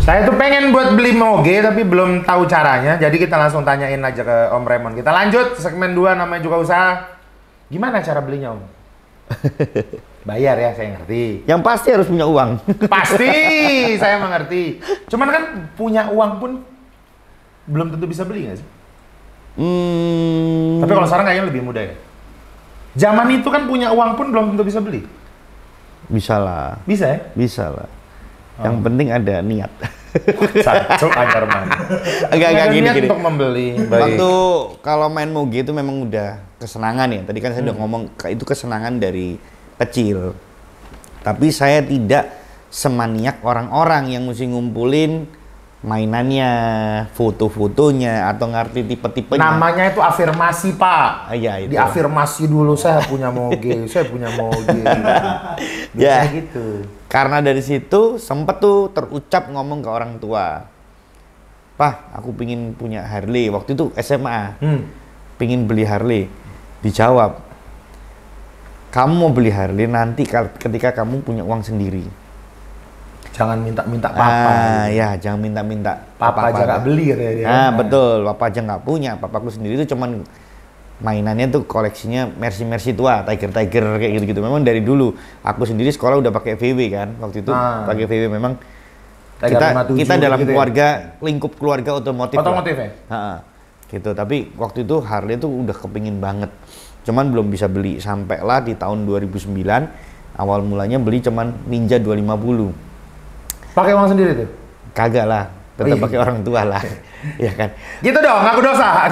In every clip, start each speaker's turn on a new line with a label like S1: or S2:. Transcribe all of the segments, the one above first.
S1: Saya tuh pengen buat beli moge tapi belum tahu caranya. Jadi kita langsung tanyain aja ke Om Raymond. Kita lanjut segmen 2 namanya juga usaha. Gimana cara belinya Om? Bayar ya, saya ngerti.
S2: Yang pasti harus punya uang.
S1: Pasti, saya mengerti. Cuman kan punya uang pun belum tentu bisa beli nggak sih? Tapi kalau sekarang kayaknya lebih mudah ya. Zaman itu kan punya uang pun belum tentu bisa beli.
S2: Bisa lah.
S1: Bisa ya?
S2: Bisa lah. Yang penting ada niat.
S1: Satu ajar man.
S2: Agak gini.
S1: Untuk membeli.
S2: Waktu kalau main moge itu memang udah kesenangan ya. Tadi kan saya udah ngomong itu kesenangan dari kecil. Tapi saya tidak semaniak orang-orang yang mesti ngumpulin mainannya, foto-fotonya atau ngerti tipe-tipenya.
S1: Namanya itu afirmasi, Pak.
S2: Iya itu.
S1: Diafirmasi dulu, saya punya moge, saya punya moge.
S2: Ya
S1: gitu.
S2: Karena dari situ sempet tuh terucap ngomong ke orang tua. Pak, aku pingin punya Harley. Waktu itu SMA. Pingin beli Harley. Dijawab, kamu mau beli Harley nanti ketika kamu punya uang sendiri.
S1: Jangan minta-minta papa.
S2: Ya, jangan minta-minta.
S1: Papa aja nggak beli katanya dia.
S2: Betul. Papa aja nggak punya. Papaku sendiri itu cuman mainannya tuh koleksinya Mercy tua, Tiger kayak gitu-gitu. Memang dari dulu aku sendiri sekolah udah pakai VW kan. Waktu itu pakai VW memang kita dalam gitu keluarga ya? Lingkup keluarga otomotif.
S1: Otomotif ya?
S2: Gitu. Tapi waktu itu Harley tuh udah kepingin banget. Cuman belum bisa beli sampailah di tahun 2009 awal mulanya beli cuman Ninja 250.
S1: Pakai uang sendiri tuh?
S2: Kagak lah, tetap pakai orang tua lah. Ya kan.
S1: Gitu dong, aku dosa.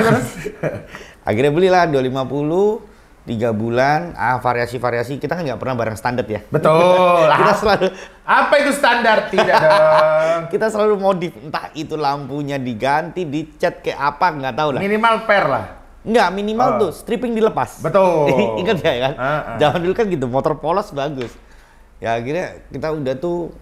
S2: Akhirnya belilah 250 3 bulan, variasi-variasi. Kita kan nggak pernah barang standar ya.
S1: Betul.
S2: Kita selalu
S1: apa itu standar? Tidak dong.
S2: Kita selalu modif, entah itu lampunya diganti, dicat kayak apa nggak tahu lah.
S1: Minimal per lah.
S2: Nggak, minimal tuh stripping dilepas.
S1: Betul.
S2: Ingat ya kan? Zaman dulu kan gitu, motor polos bagus. Ya akhirnya kita udah tuh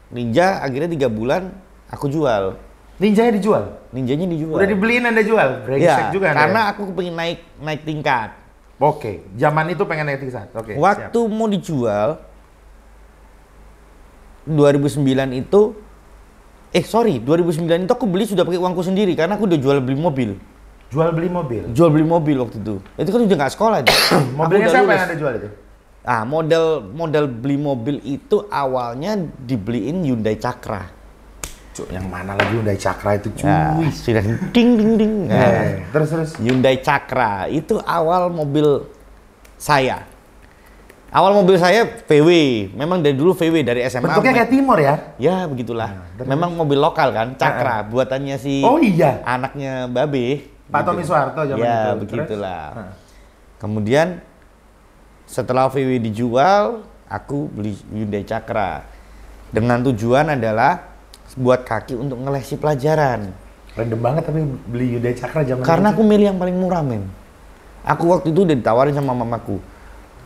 S2: Ninja, akhirnya 3 bulan aku jual.
S1: Ninjanya dijual?
S2: Ninjanya dijual.
S1: Udah dibeliin Anda jual?
S2: Ya, juga karena aku pengen naik tingkat.
S1: Oke, zaman itu pengen naik tingkat. Oke.
S2: Waktu siap. Mau dijual 2009 itu 2009 itu aku beli sudah pakai uangku sendiri karena aku udah jual beli mobil.
S1: Jual beli mobil?
S2: Jual beli mobil waktu itu. Itu kan udah nggak sekolah itu.
S1: Mobilnya siapa yang Anda jual itu?
S2: Model beli mobil itu awalnya dibeliin Hyundai Cakra.
S1: Cuk, yang mana lagi Hyundai Cakra itu cuy?
S2: Sudah ding.
S1: Terus.
S2: Hyundai Cakra itu awal mobil saya. Awal mobil saya VW. Memang dari dulu VW dari SMA.
S1: Bentuknya kayak Timor ya?
S2: Ya begitulah. Memang mobil lokal kan, Cakra. Buatannya si anaknya Babe.
S1: Pak Tommy Soeharto zaman itu.
S2: Ya begitulah. Kemudian setelah VW dijual, aku beli Hyundai Cakra. Dengan tujuan adalah buat kaki untuk ngelesi pelajaran.
S1: Random banget tapi beli Hyundai Cakra zaman itu.
S2: Karena aku milih yang paling murah, men. Aku waktu itu udah ditawarin sama mamaku.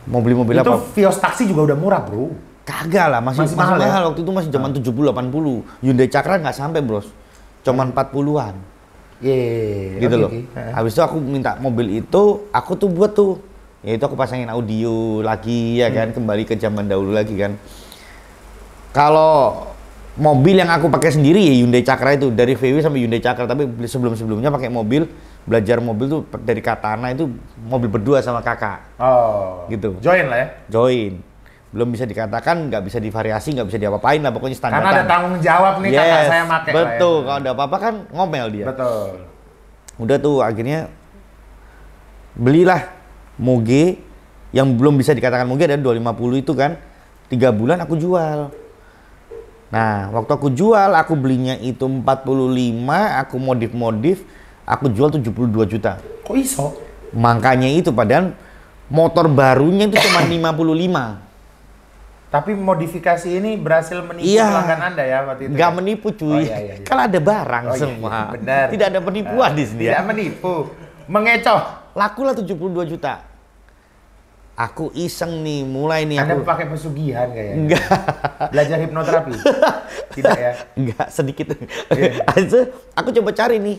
S2: Mau beli mobil apa?
S1: Itu Vios taksi juga udah murah, bro.
S2: Kagak lah, masih mahal ya? Waktu itu masih zaman 70-80. Hyundai Cakra nggak sampai, bros. Cuman 40-an. Gitu loh. Habis itu aku minta mobil itu, aku tuh buat tuh. Ya itu aku pasangin audio lagi ya kan, kembali ke zaman dahulu lagi kan. Kalau mobil yang aku pakai sendiri ya Hyundai Cakra itu, dari VW sampai Hyundai Cakra, tapi sebelum-sebelumnya pakai mobil, belajar mobil tuh dari Katana itu mobil berdua sama kakak. Gitu.
S1: Join lah ya?
S2: Join. Belum bisa dikatakan, nggak bisa divariasi, nggak bisa diapa-apain lah, pokoknya standar.
S1: Karena ada tanggung jawab nih kakak saya pakai.
S2: Betul, kalau ada apa-apa kan ngomel dia.
S1: Betul.
S2: Udah tuh akhirnya belilah moge yang belum bisa dikatakan moge ada 250 itu kan 3 bulan aku jual. Nah waktu aku jual aku belinya itu 45, aku modif aku jual 72 juta.
S1: Kok iso?
S2: Makanya itu padahal motor barunya itu cuma 55.
S1: Tapi modifikasi ini berhasil menipu pelanggan Anda ya waktu itu?
S2: Nggak menipu cuy, kalau ada barang semua.
S1: Benar.
S2: Tidak ada penipuan di sini.
S1: Tidak menipu, mengecoh.
S2: Lakulah 72 juta. Aku iseng nih, mulai nih
S1: Anda
S2: aku.
S1: pakai pesugihan kayaknya?
S2: Enggak.
S1: Belajar hipnoterapi? Tidak ya?
S2: Enggak, sedikit. Aku coba cari nih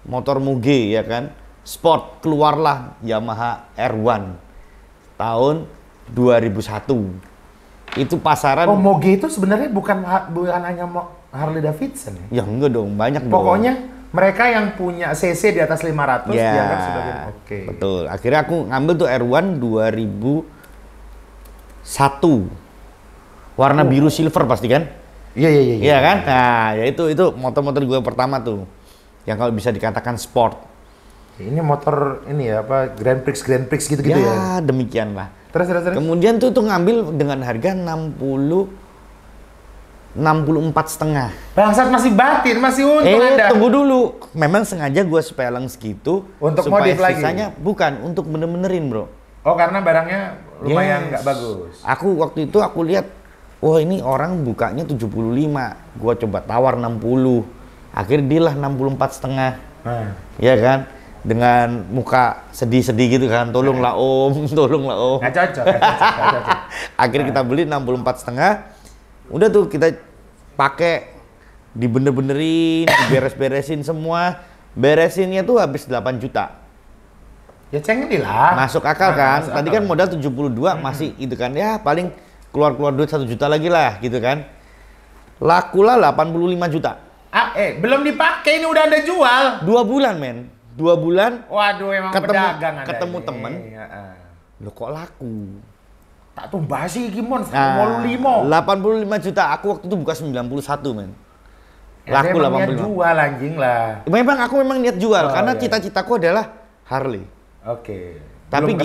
S2: motor moge ya kan. Sport, keluarlah Yamaha R1 tahun 2001. Itu pasaran.
S1: Oh, moge itu sebenarnya bukan hanya Harley Davidson
S2: ya? Ya enggak dong, banyak dong.
S1: Pokoknya mereka yang punya CC di atas 500
S2: ya,
S1: dianggap sebagai oke.
S2: Betul. Akhirnya aku ngambil tuh R1 2001. Warna biru silver pasti kan?
S1: Iya.
S2: Iya kan? Nah, ya itu motor-motor gue pertama tuh. Yang kalau bisa dikatakan sport.
S1: Ini motor ini ya apa Grand Prix gitu-gitu ya.
S2: Ya, demikian lah.
S1: Terus.
S2: Kemudian tuh ngambil dengan harga 64,5.
S1: Bangsat masih batin, masih untung Anda.
S2: Tunggu dulu. Memang sengaja gue speleng segitu
S1: untuk
S2: supaya
S1: modif lagi.
S2: Sisanya bukan untuk bener-benerin, Bro.
S1: Oh, karena barangnya lumayan nggak bagus.
S2: Aku waktu itu lihat, wah ini orang bukanya 75. Gue coba tawar 60. Akhirnya dia lah 64,5. Ya kan? Dengan muka sedih-sedih gitu kan, tolonglah om, tolonglah om.
S1: Nggak cocok.
S2: Akhirnya kita beli 64,5. Udah tuh kita pakai, dibener-benerin, diberes-beresin semua. Beresinnya tuh habis 8 juta.
S1: Ya cengli lah.
S2: Masuk akal kan? Tadi kan modal 72 masih itu kan, ya paling keluar duit 1 juta lagi lah gitu kan. Lakulah 85 juta.
S1: Belum dipakai ini udah Anda jual.
S2: 2 bulan men. 2 bulan.
S1: Waduh, emang pedagang Anda
S2: ketemu
S1: ini.
S2: temen. Loh kok laku?
S1: Tak tumbah sih Gimon,
S2: 85 juta. Aku waktu itu buka 91 men. Laku 85.
S1: Jual anjing lah.
S2: Aku memang niat jual karena cita-citaku adalah Harley.
S1: Oke.
S2: Tapi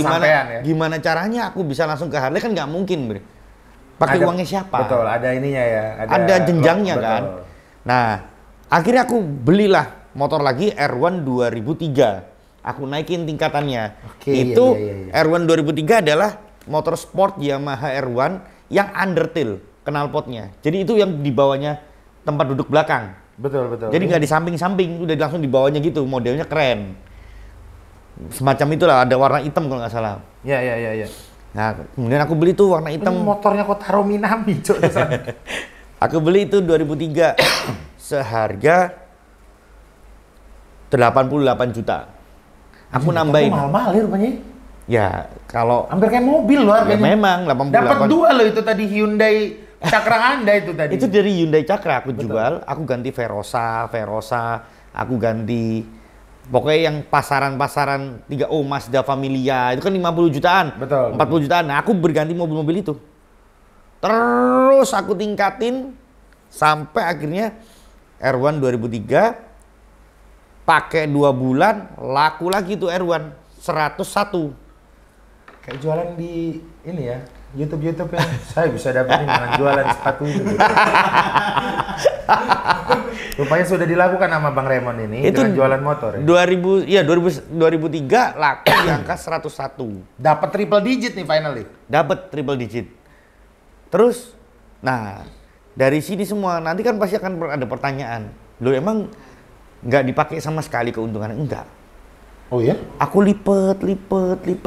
S2: gimana caranya aku bisa langsung ke Harley kan nggak mungkin, Bre. Pakai uangnya siapa?
S1: Betul, ada ininya ya.
S2: Ada jenjangnya kan. Nah, akhirnya aku belilah motor lagi R1 2003. Aku naikin tingkatannya. Itu iya. R1 2003 adalah motor sport Yamaha R1 yang undertail knalpotnya. Jadi itu yang di bawahnya tempat duduk belakang.
S1: Betul.
S2: Jadi nggak di samping-samping, udah langsung di bawahnya gitu. Modelnya keren. Semacam itulah, ada warna hitam kalau nggak salah.
S1: Iya.
S2: Nah, kemudian aku beli tuh warna hitam.
S1: Motornya kok taruh Minami, Cuk.
S2: Aku beli itu 2003 seharga 88 juta. Aku nambahin.
S1: Mahal-mahal ya rupanya.
S2: Ya, kalau
S1: hampir kayak mobil loh harganya.
S2: Ya memang 88.
S1: Dapat 2 loh itu tadi Hyundai Cakra Anda itu tadi.
S2: Itu dari Hyundai Cakra aku jual, aku ganti Verosa, aku ganti pokoknya yang pasaran 3O Mazda Familia itu kan 50 jutaan.
S1: Betul.
S2: 40 jutaan. Nah, aku berganti mobil-mobil itu. Terus aku tingkatin sampai akhirnya R1 2003 pakai 2 bulan laku lagi tuh R1 101.
S1: Kayak jualan di ini ya, YouTube yang saya bisa dapetin dengan jualan sepatu itu. Rupanya sudah dilakukan sama Bang Raymond ini itu dengan jualan motor ya.
S2: 2003 laku di angka 101.
S1: Dapat triple digit nih finally.
S2: Dapat triple digit. Terus nah, dari sini semua nanti kan pasti akan ada pertanyaan. Loh emang nggak dipakai sama sekali keuntungannya? Enggak.
S1: Oh ya?
S2: Aku lipet,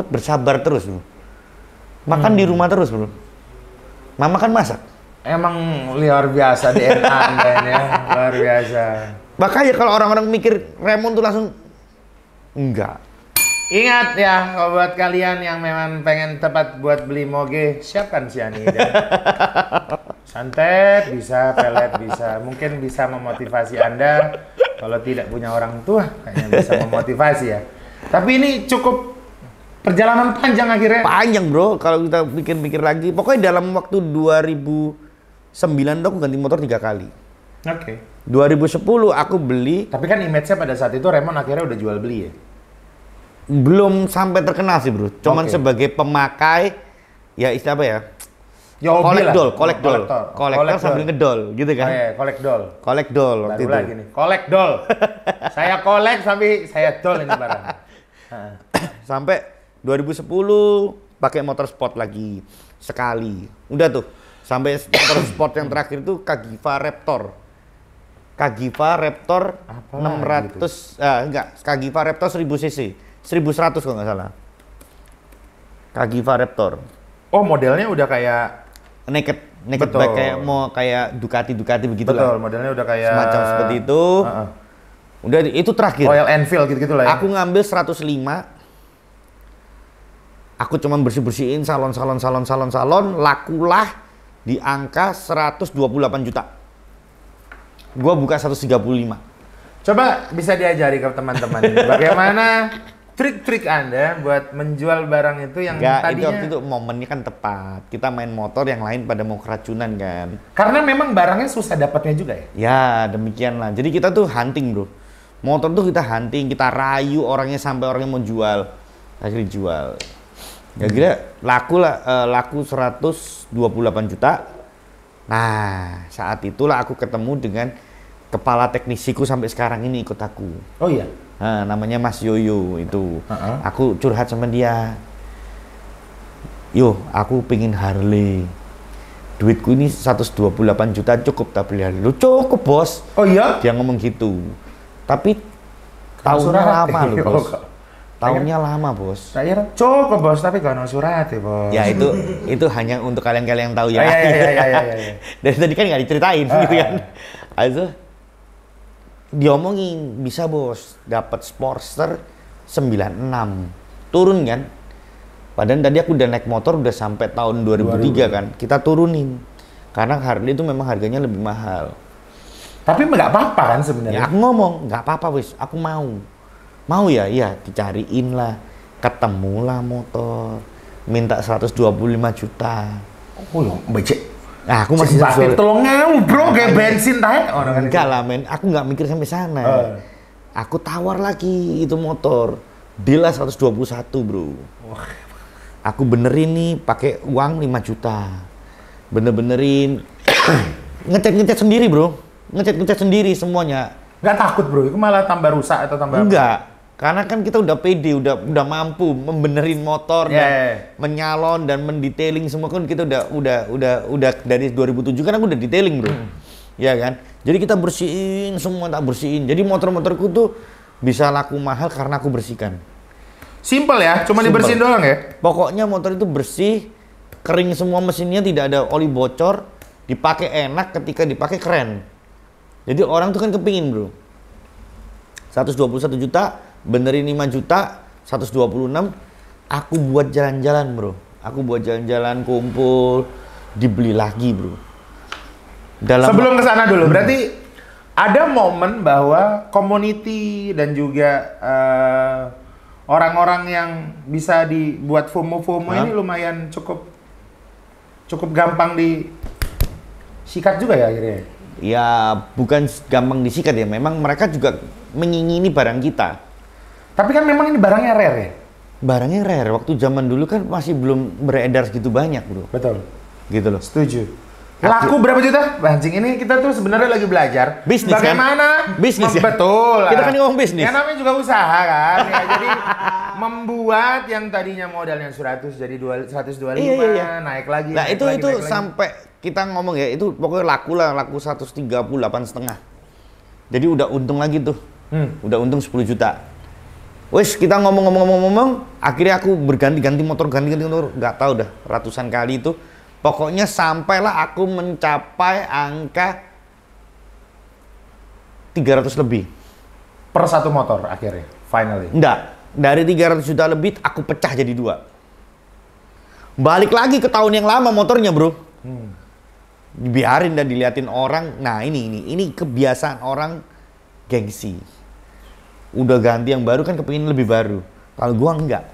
S2: bersabar terus, bro. Makan di rumah terus, bro. Mama kan masak.
S1: Emang luar biasa DNA Anda ini ya, luar biasa.
S2: Makanya kalau orang-orang mikir Raymond tuh langsung enggak.
S1: Ingat ya, buat kalian yang memang pengen tepat buat beli moge, siapkan cyanida. Santet bisa, pelet bisa, mungkin bisa memotivasi Anda. Kalau tidak punya orang tua, kayaknya bisa memotivasi ya. Tapi ini cukup perjalanan panjang akhirnya.
S2: Panjang bro, kalau kita pikir-pikir lagi. Pokoknya dalam waktu 2009 aku ganti motor 3 kali.
S1: Oke.
S2: 2010 aku beli.
S1: Tapi kan image-nya pada saat itu Raymond akhirnya udah jual beli ya?
S2: Belum sampai terkenal sih bro. Cuman sebagai pemakai, ya istilah apa ya?
S1: Ya,
S2: kolektor
S1: sambil
S2: ngedol gitu kan.
S1: Oh iya, kolekdol
S2: waktu itu.
S1: Lagi nih. Kolekdol. Saya kolek sampai saya dol ini barang.
S2: Sampai 2010 pakai motor sport lagi sekali. Udah tuh. Sampai motor sport yang terakhir itu Kagiva Raptor. Kagiva Raptor 600 gitu? Kagiva Raptor 1000 cc. 1100 kalau nggak salah. Kagiva Raptor.
S1: Oh, modelnya udah kayak
S2: naked bike, kayak Ducati begitu lah.
S1: Betul, modelnya udah kayak
S2: semacam seperti itu. Udah itu terakhir.
S1: Royal Enfield gitu lah ya.
S2: Aku ngambil 105. Aku cuman bersih-bersihin salon, lakulah di angka 128 juta. Gua buka 135.
S1: Coba bisa diajari ke teman-teman ini, bagaimana trik-trik Anda buat menjual barang itu yang tadinya...
S2: itu momennya kan tepat. Kita main motor, yang lain pada mau keracunan kan.
S1: Karena memang barangnya susah dapatnya juga ya?
S2: Ya, demikian lah. Jadi kita tuh hunting, bro. Motor tuh kita hunting, kita rayu orangnya sampai orangnya mau jual. Akhirnya jual. Ya kira laku 128 juta. Nah, saat itulah aku ketemu dengan kepala teknisiku sampai sekarang ini ikut aku.
S1: Oh iya?
S2: Nah, namanya Mas Yoyo itu. Aku curhat sama dia. Yo, aku pingin Harley. Duitku ini 128 juta cukup tak beli Harley. Lu cukup, bos.
S1: Oh iya?
S2: Dia ngomong gitu. Tapi tahunnya lama loh, bos. Tahunnya lama, bos.
S1: Saya cukup, bos, tapi gak ada surat ya, bos.
S2: Ya itu hanya untuk kalian-kalian yang tahu ya.
S1: Iya.
S2: Dari tadi kan nggak diceritain gitu kan. Also diomongin bisa, bos, dapat Sportster 96. Turun kan? Padahal tadi aku udah naik motor udah sampai tahun 2003 kan. Kita turunin. Karena Harley itu memang harganya lebih mahal.
S1: Tapi nggak apa-apa kan sebenarnya?
S2: Ya aku ngomong, nggak apa-apa wis, aku mau. Mau ya, iya dicariin lah. Ketemulah motor. Minta 125 juta.
S1: Oh ya, becek.
S2: Nah, aku masih
S1: tolong ngau, bro, kayak bensin tahe.
S2: Enggak lah, men. Aku nggak mikir sampai sana. Aku tawar lagi itu motor. Deal 121, bro. Aku benerin nih pakai uang 5 juta. Bener-benerin. Ngecat sendiri, bro. Ngecat sendiri semuanya.
S1: Nggak takut, bro? Itu malah tambah rusak atau tambah
S2: Enggak. Karena kan kita udah pede, udah mampu membenerin motor dan menyalon dan mendetailing semua kan kita udah dari 2007 kan aku udah detailing, bro. Ya kan? Jadi kita bersihin semua, tak bersihin. Jadi motor-motorku tuh bisa laku mahal karena aku bersihkan.
S1: Simple ya, cuma dibersihin doang ya?
S2: Pokoknya motor itu bersih, kering semua mesinnya, tidak ada oli bocor, dipakai enak, ketika dipakai keren. Jadi orang tuh kan kepingin, bro. 121 juta, benerin 5 juta, 126, aku buat jalan-jalan, bro. Aku buat jalan-jalan, kumpul, dibeli lagi, bro.
S1: Sebelum kesana dulu, berarti ada momen bahwa community dan juga orang-orang yang bisa dibuat FOMO ini lumayan cukup gampang disikat juga ya akhirnya?
S2: Ya, bukan gampang disikat ya. Memang mereka juga mengingini barang kita.
S1: Tapi kan memang ini barangnya rare ya?
S2: Barangnya rare. Waktu zaman dulu kan masih belum beredar segitu banyak, bro.
S1: Betul.
S2: Gitu loh.
S1: Setuju. Laku berapa juta? Anjing, ini kita tuh sebenarnya lagi belajar.
S2: Bisnis
S1: bagaimana?
S2: Kan? Bisnis ya?
S1: Betul.
S2: Kita kan ngomong bisnis.
S1: Ya namanya juga usaha kan. Ya, jadi membuat yang tadinya modalnya 100 jadi 125,
S2: iya.
S1: naik lagi.
S2: Nah
S1: naik
S2: itu
S1: lagi.
S2: sampai kita ngomong ya, itu pokoknya laku 138,5. Jadi udah untung lagi tuh. Udah untung 10 juta. Wes kita ngomong, akhirnya aku berganti-ganti motor, nggak tahu dah ratusan kali itu. Pokoknya sampailah aku mencapai angka 300 lebih.
S1: Per satu motor akhirnya, finally?
S2: Enggak, dari 300 juta lebih aku pecah jadi 2. Balik lagi ke tahun yang lama motornya, bro. Dibiarin dan diliatin orang. Nah ini kebiasaan orang gengsi. Udah ganti yang baru kan kepingin lebih baru. Kalau gua enggak.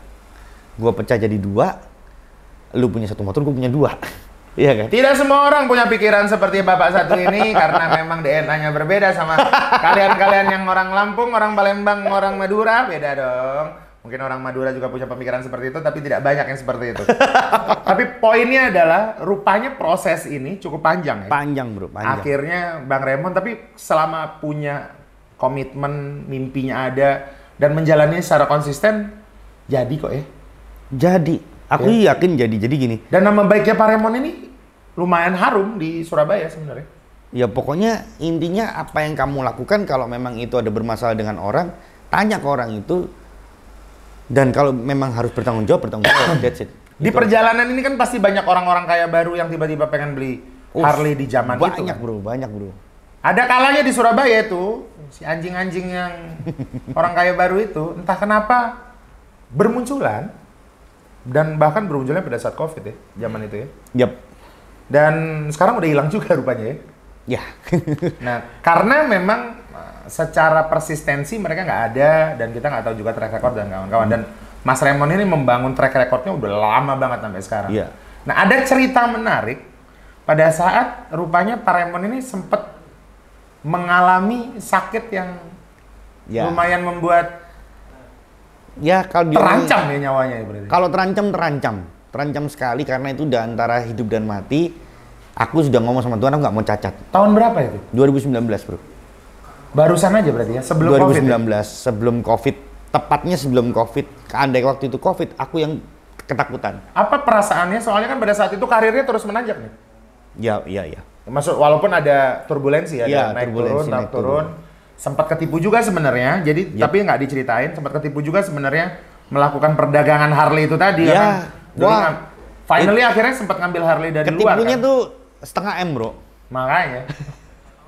S2: Gua pecah jadi 2. Lu punya satu motor, gua punya 2. Iya kan?
S1: Tidak semua orang punya pikiran seperti Bapak satu ini karena memang DNA-nya berbeda sama kalian-kalian yang orang Lampung, orang Palembang, orang Madura, beda dong. Mungkin orang Madura juga punya pemikiran seperti itu, tapi tidak banyak yang seperti itu. Tapi poinnya adalah rupanya proses ini cukup panjang ya?
S2: Panjang, bro, panjang.
S1: Akhirnya Bang Raymond, tapi selama punya komitmen, mimpinya ada, dan menjalani secara konsisten, jadi kok ya?
S2: Jadi, aku yakin jadi gini.
S1: Dan nama baiknya Pak Raymond ini lumayan harum di Surabaya sebenarnya.
S2: Ya pokoknya intinya apa yang kamu lakukan kalau memang itu ada bermasalah dengan orang, tanya ke orang itu. Dan kalau memang harus bertanggung jawab, that's it.
S1: Di perjalanan ini kan pasti banyak orang-orang kaya baru yang tiba-tiba pengen beli Harley di zaman itu.
S2: Banyak bro, banyak bro.
S1: Ada kalanya di Surabaya itu, si anjing-anjing yang orang kaya baru itu, entah kenapa bermunculan. Dan bahkan bermunculnya pada saat COVID ya, zaman itu ya.
S2: Yap.
S1: Dan sekarang udah hilang juga rupanya ya.
S2: Ya.
S1: Nah, karena memang secara persistensi mereka nggak ada dan kita nggak tahu juga track record dan kawan-kawan. Dan Mas Raymond ini membangun track recordnya udah lama banget sampai sekarang.
S2: Iya.
S1: Nah, ada cerita menarik pada saat rupanya Pak Raymond ini sempat mengalami sakit yang lumayan membuat
S2: kalau
S1: terancam ya nyawanya ya berarti.
S2: Kalau terancam sekali karena itu udah antara hidup dan mati. Aku sudah ngomong sama Tuhan, aku nggak mau cacat.
S1: Tahun berapa itu?
S2: 2019 bro.
S1: Barusan aja berarti ya, sebelum
S2: 2019,
S1: COVID ya?
S2: sebelum COVID. Tepatnya sebelum COVID. Andai waktu itu COVID, aku yang ketakutan.
S1: Apa perasaannya? Soalnya kan pada saat itu karirnya terus menanjak nih.
S2: Iya.
S1: Maksud walaupun ada turbulensi ya,
S2: Iya,
S1: naik
S2: turbulensi,
S1: turun,
S2: naik
S1: turun. Sempat ketipu juga sebenarnya. Jadi tapi nggak diceritain, sempat ketipu juga sebenarnya melakukan perdagangan Harley itu tadi ya kan.
S2: Wah.
S1: Finally akhirnya sempat ngambil Harley dari luar kan.
S2: Ketipunya tuh setengah M bro.
S1: Makanya.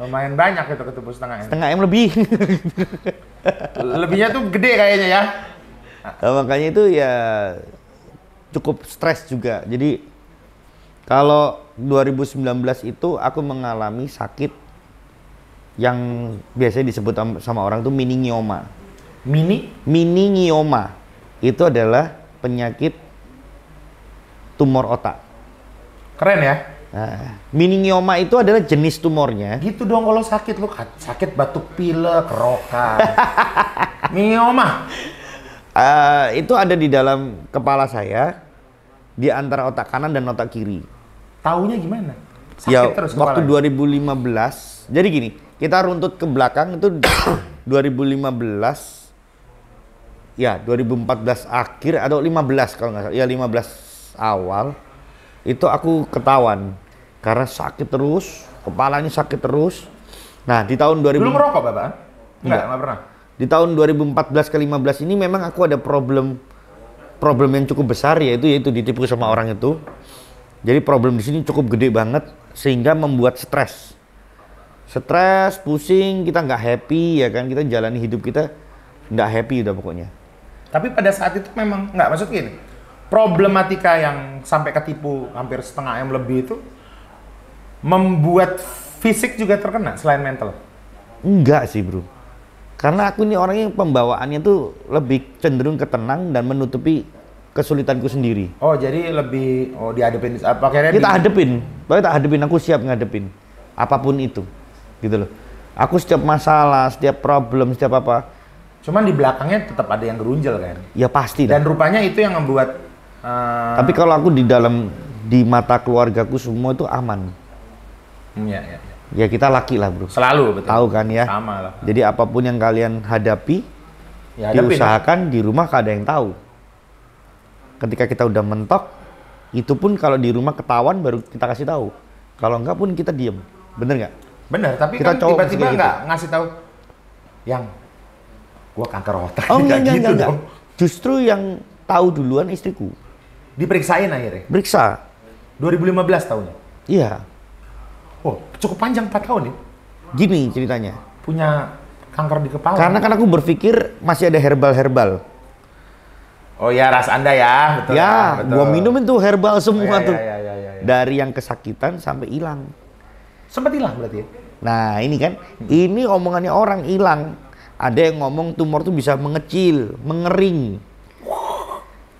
S1: Lumayan banyak itu ketipu setengah M.
S2: Setengah M lebih.
S1: Lebihnya tuh gede kayaknya ya.
S2: Nah, makanya itu ya cukup stres juga. Jadi kalau 2019 itu aku mengalami sakit yang biasanya disebut sama orang tuh meningioma. Meningioma itu adalah penyakit tumor otak.
S1: Keren ya?
S2: Nah, meningioma itu adalah jenis tumornya.
S1: Gitu dong kalau sakit lu, sakit batuk pilek, kerokan. Meningioma.
S2: Itu ada di dalam kepala saya, di antara otak kanan dan otak kiri.
S1: Taunya gimana? Sakit
S2: Ya,
S1: terus
S2: waktu
S1: kepalanya.
S2: 2015. Jadi gini, kita runtut ke belakang itu 2015. Ya, 2014 akhir atau 15 kalau nggak salah. Ya, 15 awal. Itu aku ketahuan karena sakit terus, kepalanya sakit terus. Nah, di tahun 2000
S1: Dulu ngerokok, Bapak? Enggak pernah.
S2: Di tahun 2014 ke 15 ini memang aku ada problem yang cukup besar, yaitu ditipu sama orang itu. Jadi problem di sini cukup gede banget sehingga membuat stres, pusing, kita nggak happy ya kan, kita jalani hidup kita nggak happy udah pokoknya.
S1: Tapi pada saat itu memang nggak, maksud gini, problematika yang sampai ketipu hampir setengah M lebih itu membuat fisik juga terkena selain mental?
S2: Enggak sih bro, karena aku ini orangnya pembawaannya tuh lebih cenderung ke tenang dan menutupi kesulitanku sendiri.
S1: Oh, jadi lebih dihadapin apa kayaknya
S2: kita hadepin, pokoknya tak hadepin, aku siap ngadepin apapun itu, gitu loh. Aku setiap masalah, setiap problem, setiap apa.
S1: Cuman di belakangnya tetap ada yang gerunjel kan?
S2: Ya pasti.
S1: Dan rupanya itu yang membuat.
S2: Tapi kalau aku di mata keluargaku semua itu aman.
S1: Ya.
S2: Ya kita laki lah bro.
S1: Selalu betul.
S2: Tahu kan ya.
S1: Sama lah.
S2: Jadi apapun yang kalian hadapi,
S1: ya,
S2: diusahakan di rumah gak ada yang tahu. Ketika kita udah mentok, itu pun kalau di rumah ketahuan baru kita kasih tahu. Kalau enggak pun kita diem, bener nggak?
S1: Bener, tapi
S2: kita
S1: kan tiba-tiba nggak ngasih tahu, yang gua kanker otak.
S2: Oh enggak.
S1: Dong.
S2: Justru yang tahu duluan istriku.
S1: Diperiksain akhirnya?
S2: Periksa.
S1: 2015 tahunnya?
S2: Iya.
S1: Oh, cukup panjang 4 tahun ya?
S2: Gini ceritanya.
S1: Punya kanker di kepala?
S2: Karena kan aku berpikir masih ada herbal.
S1: Oh ya, ras Anda ya, betul.
S2: Ya,
S1: betul.
S2: gua minum itu herbal semua tuh.
S1: Ya.
S2: Dari yang kesakitan sampai hilang.
S1: Sempat hilang berarti ya?
S2: Nah, ini kan, ini omongannya orang hilang. Ada yang ngomong tumor tuh bisa mengecil, mengering.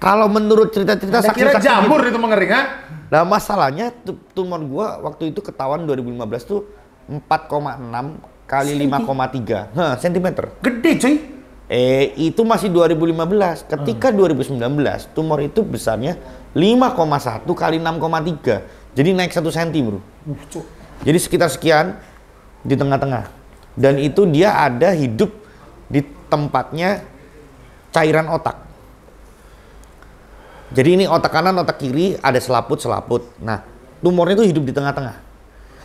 S2: Kalau menurut cerita-cerita
S1: saksi-saksi kira jamur
S2: gitu,
S1: itu mengering, ha?
S2: Nah, masalahnya tumor gua waktu itu ketahuan 2015 tuh 4,6 kali 5,3 centimeter.
S1: Gede cuy.
S2: Itu masih 2015. Ketika 2019, tumor itu besarnya 5,1 kali 6,3. Jadi naik 1 cm, bro. Jadi sekitar sekian di tengah-tengah. Dan itu dia ada hidup di tempatnya cairan otak. Jadi ini otak kanan, otak kiri, ada selaput-selaput. Nah, tumornya itu hidup di tengah-tengah.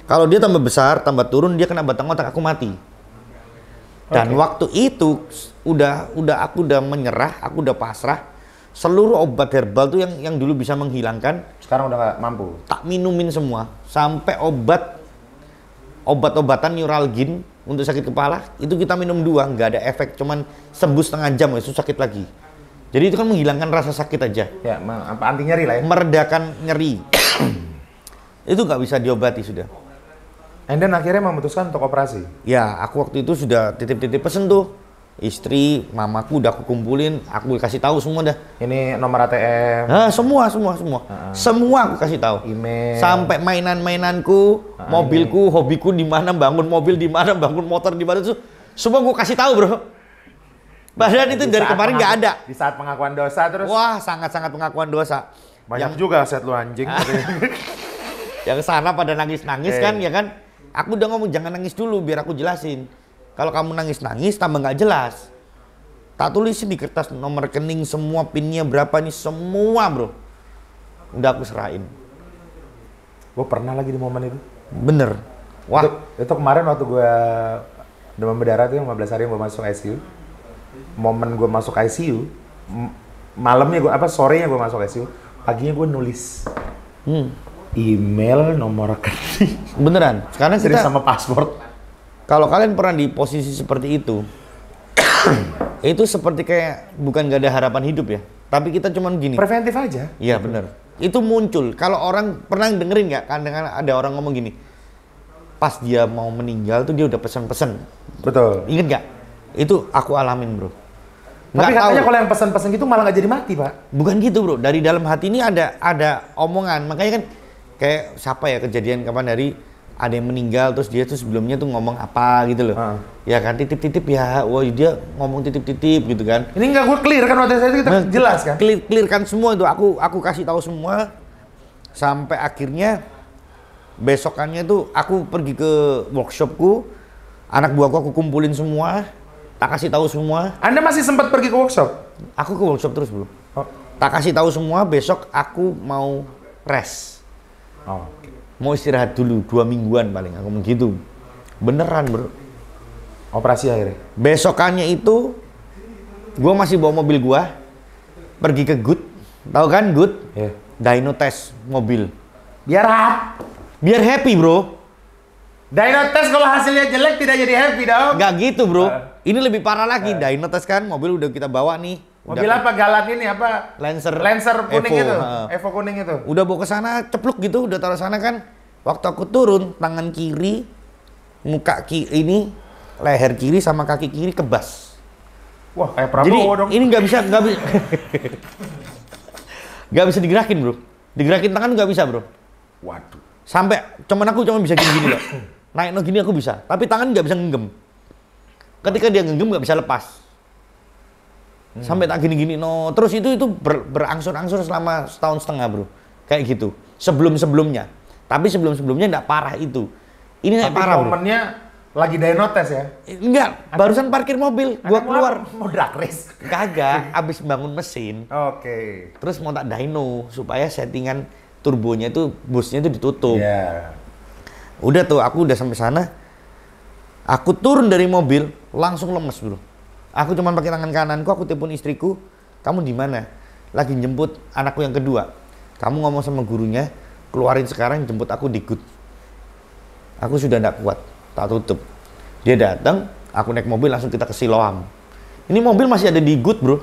S2: Kalau dia tambah besar, tambah turun, dia kena batang otak, aku mati. Dan waktu itu aku udah menyerah, aku udah pasrah. Seluruh obat herbal tuh yang dulu bisa menghilangkan,
S1: sekarang udah nggak mampu.
S2: Tak minumin semua, sampai obat-obatan neuralgin untuk sakit kepala itu kita minum 2, nggak ada efek, cuman sembuh setengah jam itu sakit lagi. Jadi itu kan menghilangkan rasa sakit aja.
S1: Ya, apa anti nyeri lah ya?
S2: Meredakan nyeri. Itu nggak bisa diobati sudah.
S1: And then akhirnya memutuskan untuk operasi?
S2: Ya, aku waktu itu sudah titip-titip pesen tuh. Istri, mamaku udah aku kumpulin, aku kasih tahu semua dah.
S1: Ini nomor ATM?
S2: Nah, semua. Semua aku kasih tahu.
S1: Email?
S2: Sampai mainan-mainanku, mobilku, hobiku di mana, bangun mobil di mana, bangun motor di mana tuh. Semua aku kasih tahu, bro. Padahal itu dari kemarin nggak ada.
S1: Di saat pengakuan dosa terus?
S2: Wah, sangat-sangat pengakuan dosa.
S1: Banyak juga set lu anjing.
S2: Yang sana pada nangis-nangis kan, ya kan? Aku udah ngomong jangan nangis dulu, biar aku jelasin. Kalau kamu nangis-nangis tambah nggak jelas. Tak tulisin di kertas nomor rekening semua, pinnya berapa nih, semua bro. Udah aku serahin.
S1: Gue pernah lagi di momen itu.
S2: Bener. Wah.
S1: Itu kemarin waktu gue demam berdarah tuh yang 15 hari gue masuk ICU. Momen gue masuk ICU, malamnya gue sorenya gue masuk ICU, paginya gue nulis email, nomor rekening.
S2: Beneran. Sekarang kita
S1: sama paspor.
S2: Kalau kalian pernah di posisi seperti itu, itu seperti kayak bukan gak ada harapan hidup ya. Tapi kita cuman gini.
S1: Preventif aja.
S2: Iya bener. Itu muncul. Kalau orang pernah dengerin nggak? Kan dengan ada orang ngomong gini. Pas dia mau meninggal tuh dia udah pesan-pesan.
S1: Betul.
S2: Ingat nggak? Itu aku alamin bro.
S1: Tapi katanya kalau yang pesan-pesan gitu malah nggak jadi mati pak.
S2: Bukan gitu bro. Dari dalam hati ini ada omongan. Makanya kan kayak siapa ya kejadian kapan dari ada yang meninggal terus dia tuh sebelumnya tuh ngomong apa gitu loh. Ya kan titip-titip ya. Wah dia ngomong titip-titip gitu kan.
S1: Ini nggak gue clear kan waktu itu kita jelas kan.
S2: Clear kan semua itu. Aku kasih tahu semua. Sampai akhirnya besokannya tuh aku pergi ke workshopku. Anak buahku aku kumpulin semua. Tak kasih tahu semua.
S1: Anda masih sempat pergi ke workshop?
S2: Aku ke workshop terus bro. Tak kasih tahu semua. Besok aku mau rest. Mau istirahat dulu 2 mingguan paling aku begitu. Beneran bro.
S1: Operasi akhirnya.
S2: Besokannya itu gua masih bawa mobil gua pergi ke Good. Tahu kan Good?
S1: Yeah.
S2: Dyno test mobil.
S1: Biar
S2: happy bro.
S1: Dyno test kalau hasilnya jelek tidak jadi happy dong.
S2: Nggak gitu bro. Ini lebih parah lagi. Dyno test kan mobil udah kita bawa nih.
S1: Mobil apa galat ini apa? Lancer kuning
S2: Evo,
S1: itu. Evo kuning itu.
S2: Udah bawa ke sana cepluk gitu, udah taruh sana kan. Waktu aku turun, tangan kiri, muka kiri ini, leher kiri sama kaki kiri kebas.
S1: Wah, kayak Prabowo dong.
S2: Ini nggak bisa nggak bisa digerakin bro. Digerakin tangan nggak bisa bro.
S1: Waduh.
S2: Sampai aku cuma bisa gini-gini loh. Naik no gini aku bisa, tapi tangan nggak bisa ngenggem. Ketika dia ngenggem nggak bisa lepas. Sampai tak gini-gini no, terus itu berangsur-angsur selama 1,5 tahun bro, kayak gitu. Sebelumnya, tapi sebelumnya nggak parah itu. Ini nggak parah bro.
S1: Momennya lagi dyno test ya?
S2: Enggak, barusan parkir mobil, gua keluar.
S1: Mau drag race?
S2: Kagak, abis bangun mesin.
S1: Oke.
S2: Terus mau tak dyno supaya settingan turbonya itu, busnya itu ditutup.
S1: Yeah.
S2: Udah tuh, aku udah sampai sana. Aku turun dari mobil, langsung lemes bro. Aku cuma pakai tangan kananku, aku telepon istriku, kamu di mana? Lagi jemput anakku yang kedua. Kamu ngomong sama gurunya, keluarin sekarang jemput aku di Good. Aku sudah tidak kuat, tak tutup. Dia datang, aku naik mobil langsung kita ke Siloam. Ini mobil masih ada di Good bro.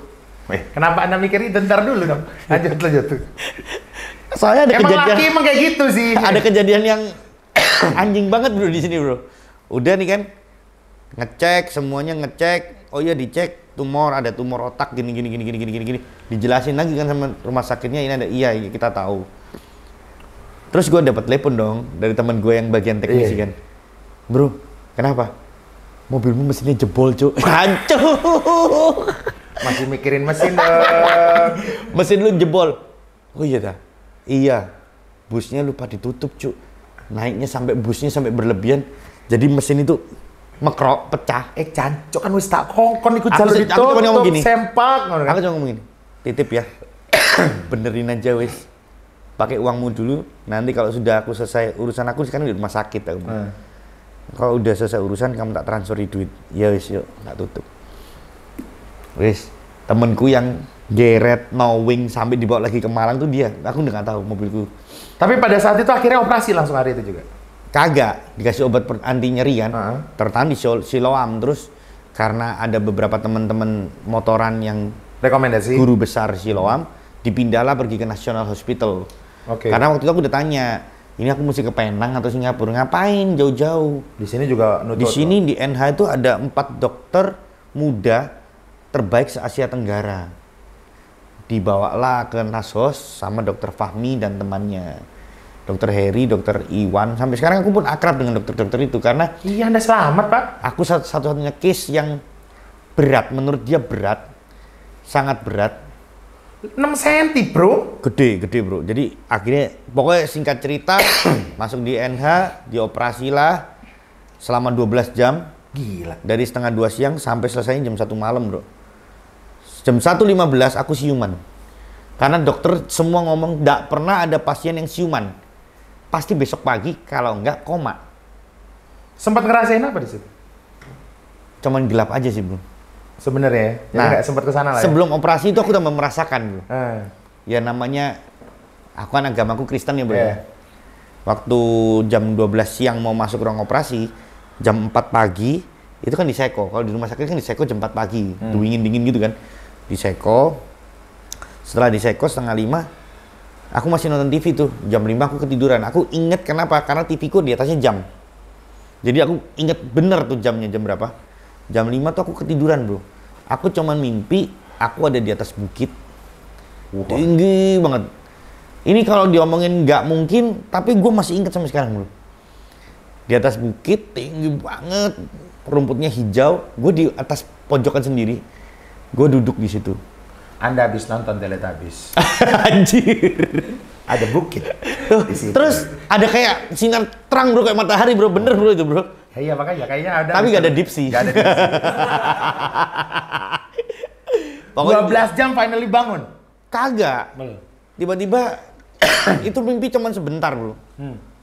S1: Kenapa Anda mikirin bentar dulu dong? Lanjut.
S2: Soalnya ada kejadian.
S1: Laki emang kayak gitu sih.
S2: Ada kejadian yang anjing banget bro di sini bro. Udah nih kan, ngecek semuanya ngecek. Oh iya dicek tumor, ada tumor otak gini. Dijelasin lagi kan sama rumah sakitnya ini ada kita tahu. Terus gue dapat telepon dong dari teman gue yang bagian teknisi kan. Bro, kenapa? Mobilmu mesinnya jebol, Cuk. Hancur.
S1: Masih mikirin mesin dong.
S2: Mesin lu jebol. Oh iya dah. Iya. Busnya lupa ditutup, Cuk. Naiknya busnya sampai berlebihan. Jadi mesin itu mekrok, pecah.
S1: Cancok kan wis tak kongkon ikut jalur itu.
S2: Aku cuma ngomong gini.
S1: Sempak.
S2: Aku cuma ngomong gini. Titip ya. Benerin aja wis. Pakai uangmu dulu. Nanti kalau sudah aku selesai urusan aku sekarang di rumah sakit aku. Kalau udah selesai urusan kamu tak transfer duit. Ya wis yuk, tak tutup. Wis, temenku yang geret knowing sampai dibawa lagi ke Malang tuh dia. Aku udah nggak tahu mobilku.
S1: Tapi pada saat itu akhirnya operasi langsung hari itu juga.
S2: Kagak, dikasih obat anti nyeri kan, tertahan di Siloam. Terus karena ada beberapa teman-teman motoran yang
S1: rekomendasi
S2: guru besar Siloam, dipindahlah pergi ke National Hospital. Karena waktu itu aku udah tanya, ini aku mesti ke Penang atau Singapura, ngapain jauh-jauh?
S1: Di sini juga nutut.
S2: Di sini di NH itu ada 4 dokter muda terbaik se-Asia Tenggara. Dibawalah ke Nashos sama dokter Fahmi dan temannya. Dokter Heri, dokter Iwan. Sampai sekarang aku pun akrab dengan dokter-dokter itu karena
S1: Iya, Anda selamat, Pak.
S2: aku satu-satunya case yang berat, menurut dia berat, sangat berat.
S1: 6 cm, bro.
S2: Gede bro. Jadi akhirnya pokoknya singkat cerita masuk di NH, dioperasi lah selama 12 jam.
S1: Gila.
S2: Dari setengah 2 siang sampai selesai jam 1 malam bro. Jam 1.15 aku siuman. Karena dokter semua ngomong gak pernah ada pasien yang siuman. Pasti besok pagi kalau enggak koma.
S1: Sempat ngerasain apa di situ?
S2: Cuman gelap aja sih bro.
S1: Sebenarnya ya. Jadi nggak sempat ke sana lah ya.
S2: Sebelum operasi itu aku udah merasakan bro.
S1: Ya
S2: namanya aku kan agamaku Kristen ya bro. Waktu jam 12 siang mau masuk ruang operasi, jam 4 pagi itu kan diseko. Kalau di rumah sakit kan diseko jam 4 pagi, dingin gitu kan. Diseko. Setelah diseko setengah 5, aku masih nonton TV tuh. Jam 5 aku ketiduran. Aku inget kenapa? Karena TV ku di atasnya jam. Jadi aku inget bener tuh jamnya jam berapa. Jam 5 tuh aku ketiduran bro. Aku cuman mimpi aku ada di atas bukit. Tinggi banget. Ini kalau diomongin nggak mungkin, tapi gue masih inget sampai sekarang bro. Di atas bukit, tinggi banget. Rumputnya hijau. Gue di atas pojokan sendiri. Gue duduk di situ.
S1: Anda habis nonton Teletubbies.
S2: Anjir.
S1: Ada bukit.
S2: Terus ada kayak sinar terang bro, kayak matahari bro. Bener bro itu bro.
S1: Iya makanya kayaknya ada.
S2: Tapi gak ada dipsi.
S1: Gak ada dipsi. 12 jam finally bangun.
S2: Kagak. Tiba-tiba itu mimpi cuman sebentar bro.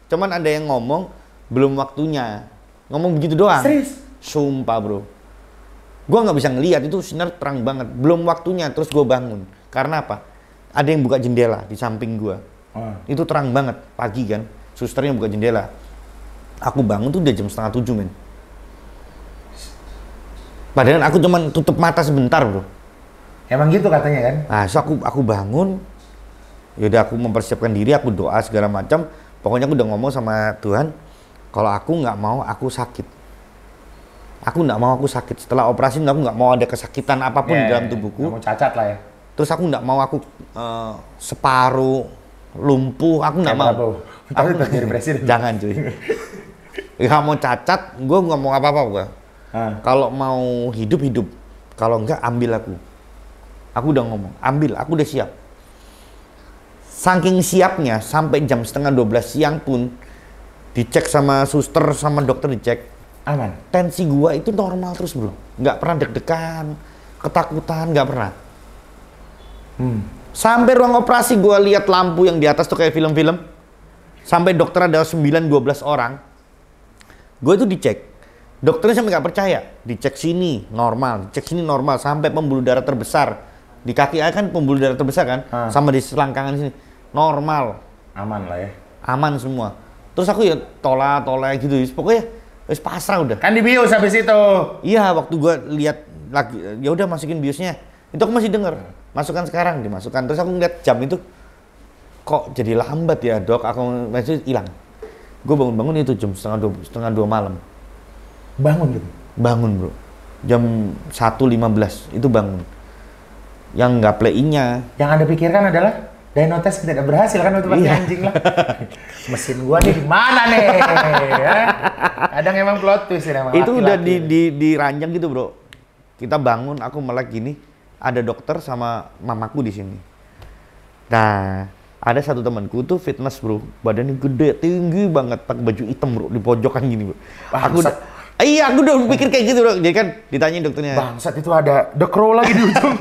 S2: Cuman ada yang ngomong belum waktunya. Ngomong begitu doang.
S1: Serius?
S2: Sumpah bro. Gua nggak bisa ngelihat, itu sinar terang banget. Belum waktunya, terus gue bangun. Karena apa? Ada yang buka jendela di samping gua. Itu terang banget pagi kan. Susternya buka jendela. Aku bangun tuh udah jam 6:30 men. Padahal aku cuman tutup mata sebentar bro.
S1: Emang gitu katanya kan?
S2: Nah, so aku bangun. Yaudah aku mempersiapkan diri, aku doa segala macam. Pokoknya aku udah ngomong sama Tuhan, kalau aku nggak mau aku sakit. Aku nggak mau aku sakit. Setelah operasi aku nggak mau ada kesakitan apapun di dalam tubuhku.
S1: Nggak mau cacat lah ya.
S2: Terus aku nggak mau aku separuh lumpuh. Aku nggak mau.
S1: Aku jadi presiden.
S2: Jangan cuy. Nggak mau cacat, gue nggak mau apa-apa gue. Kalau mau hidup, kalau enggak ambil aku. Aku udah ngomong, ambil, aku udah siap. Saking siapnya, sampai jam 11:30 siang pun dicek sama suster, sama dokter dicek.
S1: Aman.
S2: Tensi gua itu normal terus bro. Nggak pernah deg-degan, ketakutan, nggak pernah. Sampai ruang operasi gua lihat lampu yang di atas tuh kayak film-film. Sampai dokter ada 9-12 orang. Gue itu dicek, dokternya sampai nggak percaya, dicek sini normal, dicek sini normal, sampai pembuluh darah terbesar di kaki kan pembuluh darah terbesar kan, sama di selangkangan sini normal,
S1: aman lah ya,
S2: aman semua. Terus aku ya tolak gitu, pokoknya wis pasrah udah.
S1: Kan dibius habis itu.
S2: Iya, waktu gue lihat lagi, ya udah masukin biusnya, itu aku masih denger, masukkan sekarang, dimasukkan. Terus aku ngeliat jam itu, kok jadi lambat ya dok, aku masih hilang. Gue bangun itu jam setengah dua malam.
S1: Bangun gitu?
S2: Bangun bro. Jam 1.15 itu bangun. Yang nggak play-nya.
S1: Yang Anda pikirkan adalah Dynotest tidak berhasil kan, itu pasti anjing lah. Mesin gua nih di mana nih? Ya? Kadang emang plot twist ya, emang
S2: itu
S1: laki-laki.
S2: udah diranjang gitu bro. Kita bangun, aku melek gini, ada dokter sama mamaku di sini. Nah, ada satu temanku tuh fitness bro, badannya gede, tinggi banget, pakai baju hitam bro, di pojokan gini bro. Aku udah pikir kayak gitu bro, jadi kan ditanyain dokternya.
S1: Bangsat, itu ada The Crow lagi di ujung.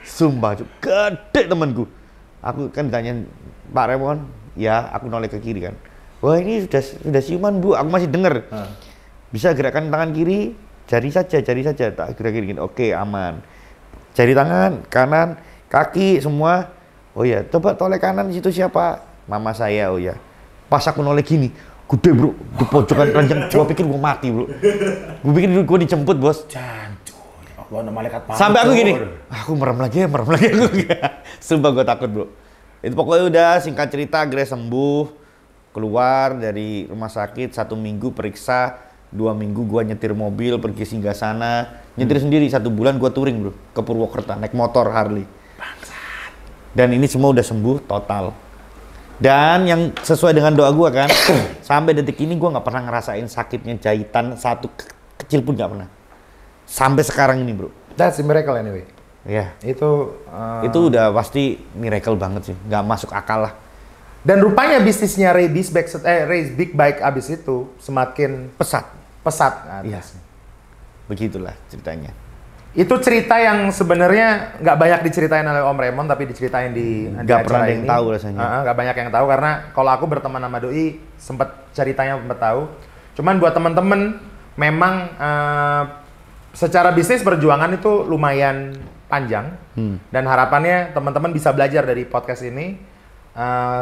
S2: Sumpah, gede temanku. Aku kan ditanyain, Pak Remon, ya aku noleh ke kiri kan. Wah ini sudah siuman bu, aku masih denger. Bisa gerakan tangan kiri, jari saja, tak gerak gini. Oke aman. Jari tangan, kanan, kaki semua. Oh ya, coba toleh kanan situ siapa? Mama saya, oh ya. Pas aku noleh gini, gede bro, di pojokan ranjang. Gua pikir gua mati bro. Gua pikir gua dijemput bos.
S1: Jancuy, Allah malaikat maut.
S2: Sampai aku gini, aku merem lagi aku. Sumpah gua takut bro. Itu pokoknya udah singkat cerita akhirnya sembuh, keluar dari rumah sakit 1 minggu periksa, 2 minggu gua nyetir mobil pergi singgah sana, nyetir sendiri 1 bulan gua touring bro ke Purwokerto naik motor Harley. Bangsat. Dan ini semua udah sembuh total. Dan yang sesuai dengan doa gua kan, sampai detik ini gua nggak pernah ngerasain sakitnya jahitan satu kecil pun nggak pernah. Sampai sekarang ini bro.
S1: That's a miracle anyway.
S2: Ya.
S1: Itu
S2: udah pasti miracle banget sih, nggak masuk akal lah.
S1: Dan rupanya bisnisnya Ray Big Bike abis itu semakin pesat
S2: Iya. Begitulah ceritanya.
S1: Itu cerita yang sebenarnya nggak banyak diceritain oleh Om Raymond, tapi diceritain di
S2: nggak pernah ada yang tahu rasanya.
S1: Nggak banyak yang tahu karena kalau aku berteman sama Doi sempet ceritanya tahu. Cuman buat temen-temen memang secara bisnis perjuangan itu lumayan panjang dan harapannya teman-teman bisa belajar dari podcast ini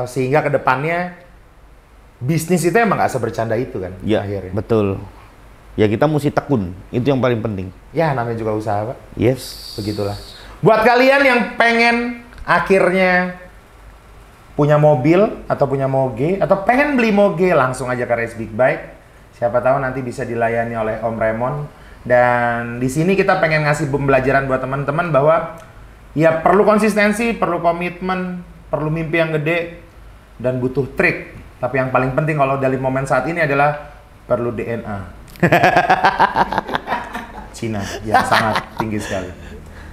S1: sehingga kedepannya bisnis itu emang nggak sebercanda itu kan.
S2: Ya, akhirnya. Betul. Ya kita mesti tekun, itu yang paling penting.
S1: Ya namanya juga usaha Pak.
S2: Yes.
S1: Begitulah. Buat kalian yang pengen akhirnya punya mobil atau punya moge atau pengen beli moge, langsung aja ke Race Big Bike. Siapa tahu nanti bisa dilayani oleh Om Raymond. Dan di sini kita pengen ngasih pembelajaran buat teman-teman bahwa ya perlu konsistensi, perlu komitmen, perlu mimpi yang gede dan butuh trik. Tapi yang paling penting kalau dari momen saat ini adalah perlu DNA. Cina yang sangat tinggi sekali.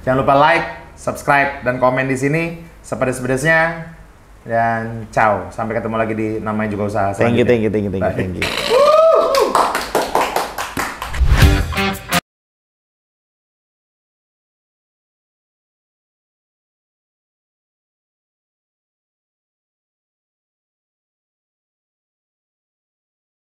S1: Jangan lupa like, subscribe, dan komen di sini sepedes-pedesnya. Dan ciao, sampai ketemu lagi di Namanya Juga Usaha selanjutnya.
S2: Thank you.